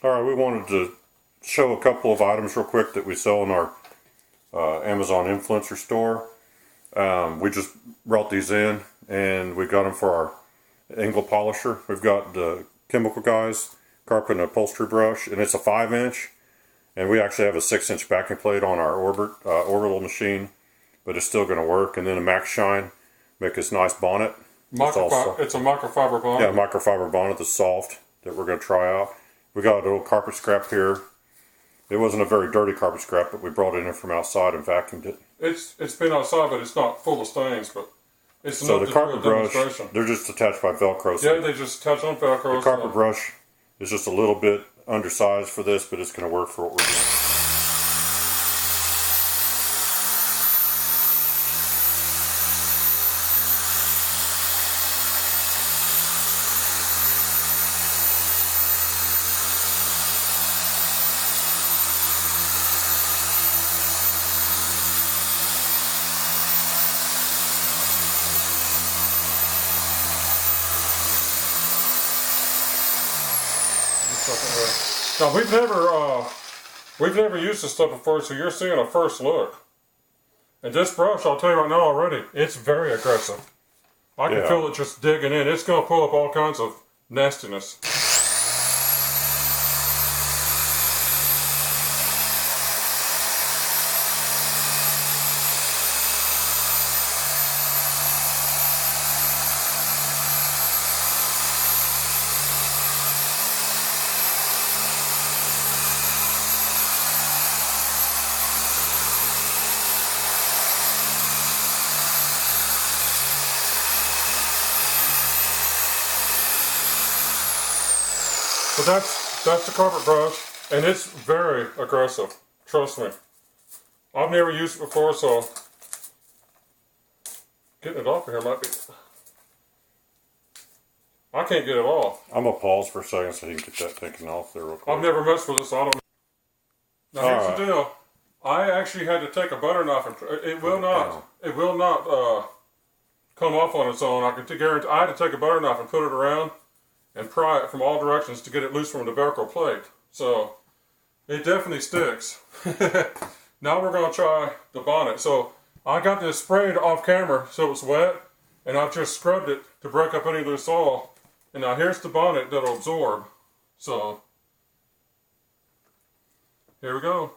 Alright, we wanted to show a couple of items real quick that we sell in our Amazon influencer store. We just brought these in and we got them for our angle polisher. We've got the Chemical Guys Carpet and Upholstery Brush, and it's a 5-inch, and we actually have a 6-inch backing plate on our orbital machine, but it's still going to work. And then a MaxShine, make this nice bonnet. It's a microfiber bonnet. Yeah, microfiber bonnet that's soft that we're going to try out. We got a little carpet scrap here. It wasn't a very dirty carpet scrap, but we brought it in from outside and vacuumed it. It's been outside, but it's not full of stains. But it's so the carpet brush, they're just attached by Velcro. Yeah, they just attach on Velcro. The carpet brush is just a little bit undersized for this, but it's going to work for what we're doing. Now we've never used this stuff before, so you're seeing a first look. And this brush, I'll tell you right now already, it's very aggressive. I can feel it just digging in. It's going to pull up all kinds of nastiness. But that's the carpet brush, and it's very aggressive. Trust me. I've never used it before, so getting it off of here might be... I can't get it off. I'm going to pause for a second so you can get that taken off there real quick. I've never messed with this, so I don't know. Now here's the deal. I actually had to take a butter knife, and it will not come off on its own. I can guarantee. I had to take a butter knife and put it around and pry it from all directions to get it loose from the Velcro plate. So it definitely sticks. Now we're going to try the bonnet. So I got this sprayed off camera so it's wet, and I've just scrubbed it to break up any loose oil. And now here's the bonnet that'll absorb. So here we go.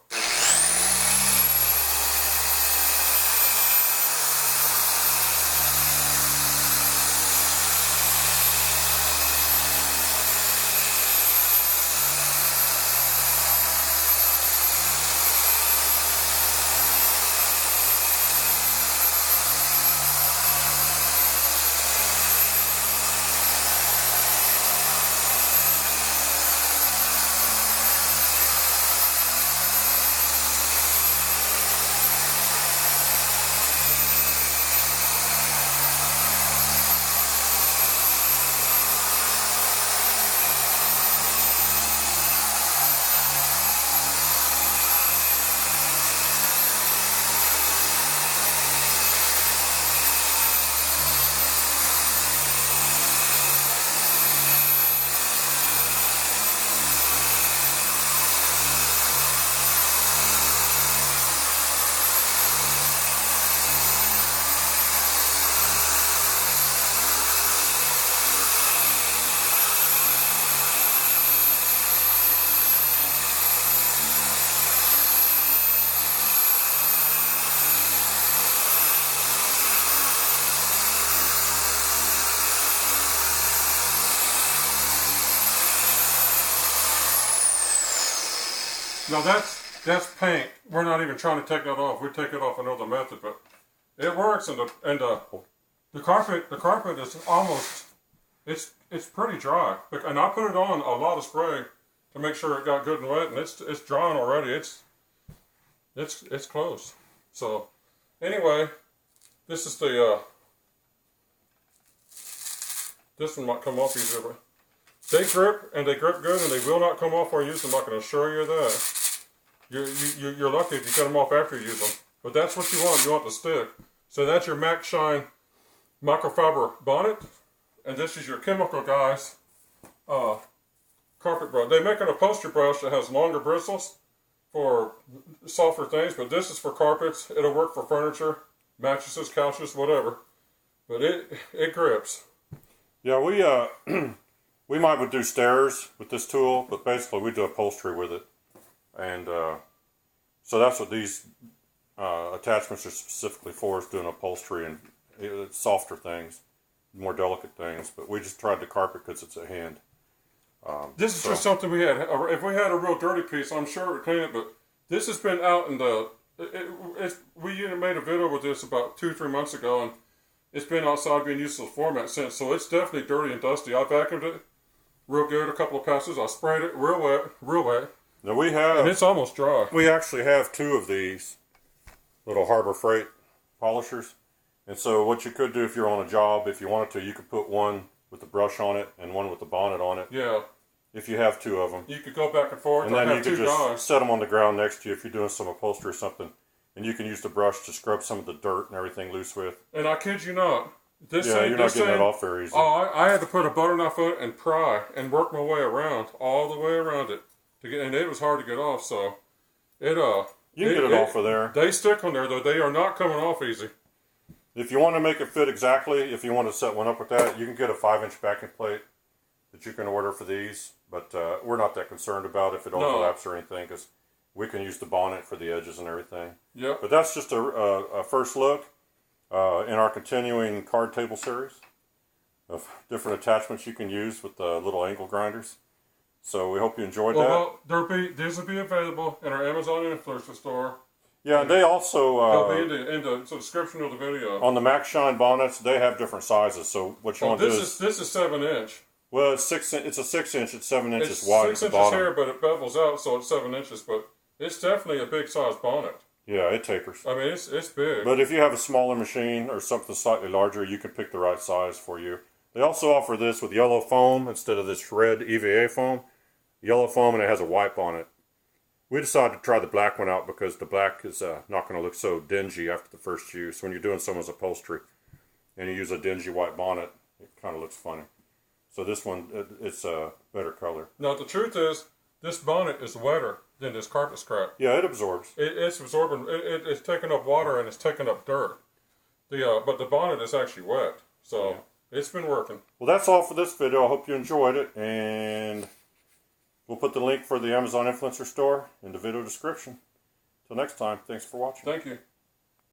Now that's paint. We're not even trying to take that off. We take it off another method, but it works. And the carpet is almost it's pretty dry. And I put it on a lot of spray to make sure it got good and wet, and it's drying already. It's close. So anyway, this is the this one might come off easier, but they grip, and they grip good, and they will not come off while you use them. I can assure you that. You're lucky if you cut them off after you use them. But that's what you want. You want to stick. So that's your MaxShine microfiber bonnet, and this is your Chemical Guys carpet brush. They make an upholstery brush that has longer bristles for softer things, but this is for carpets. It'll work for furniture, mattresses, couches, whatever. But it grips. Yeah, we might would do stairs with this tool, but basically we do upholstery with it. And so that's what these attachments are specifically for, is doing upholstery and softer things, more delicate things. But we just tried the carpet because it's at hand. This is just something we had. If we had a real dirty piece, I'm sure it would clean it, but this has been out in the... we made a video with this about 2-3 months ago, and it's been outside being used as a format since, so it's definitely dirty and dusty. I vacuumed it real good, a couple of passes. I sprayed it real wet. Now we have... And it's almost dry. We actually have 2 of these little Harbor Freight polishers. And so what you could do if you're on a job, if you wanted to, you could put one with the brush on it and one with the bonnet on it. Yeah. If you have 2 of them. You could go back and forth. And then you could just set them on the ground next to you if you're doing some upholstery or something. And you can use the brush to scrub some of the dirt and everything loose with. And I kid you not. You're not getting that off very easy. Oh, I had to put a butter knife on it and pry and work my way around, all the way around it. And it was hard to get off, so you can get it off of there. They stick on there, though. They are not coming off easy. If you want to make it fit exactly, if you want to set one up with that, you can get a 5-inch backing plate that you can order for these. But we're not that concerned about if it overlaps or anything, because we can use the bonnet for the edges and everything. Yep. But that's just a first look in our continuing card table series of different attachments you can use with the little angle grinders. So we hope you enjoyed that. Well, these will be available in our Amazon influencer store. Yeah, and they also... they'll be in the description of the video. On the MaxShine bonnets, they have different sizes. So what you want to do is... This is 7-inch. Well, it's a 6-inch. It's 7 inches wide at the 6 inches bottom. here, but it bevels out, so it's 7 inches. But it's definitely a big size bonnet. Yeah, it tapers. I mean, it's big. But if you have a smaller machine or something slightly larger, you can pick the right size for you. They also offer this with yellow foam instead of this red EVA foam. Yellow foam, and it has a white bonnet. We decided to try the black one out because the black is not going to look so dingy after the first use. When you're doing someone's upholstery and you use a dingy white bonnet, it kind of looks funny. So this one, it's a better color. Now, the truth is, this bonnet is wetter than this carpet scrap. Yeah, it absorbs. It's absorbing. It's taking up water and it's taking up dirt. But the bonnet is actually wet. So it's been working. Well, that's all for this video. I hope you enjoyed it. And we'll put the link for the Amazon Influencer Store in the video description. Till next time, thanks for watching. Thank you.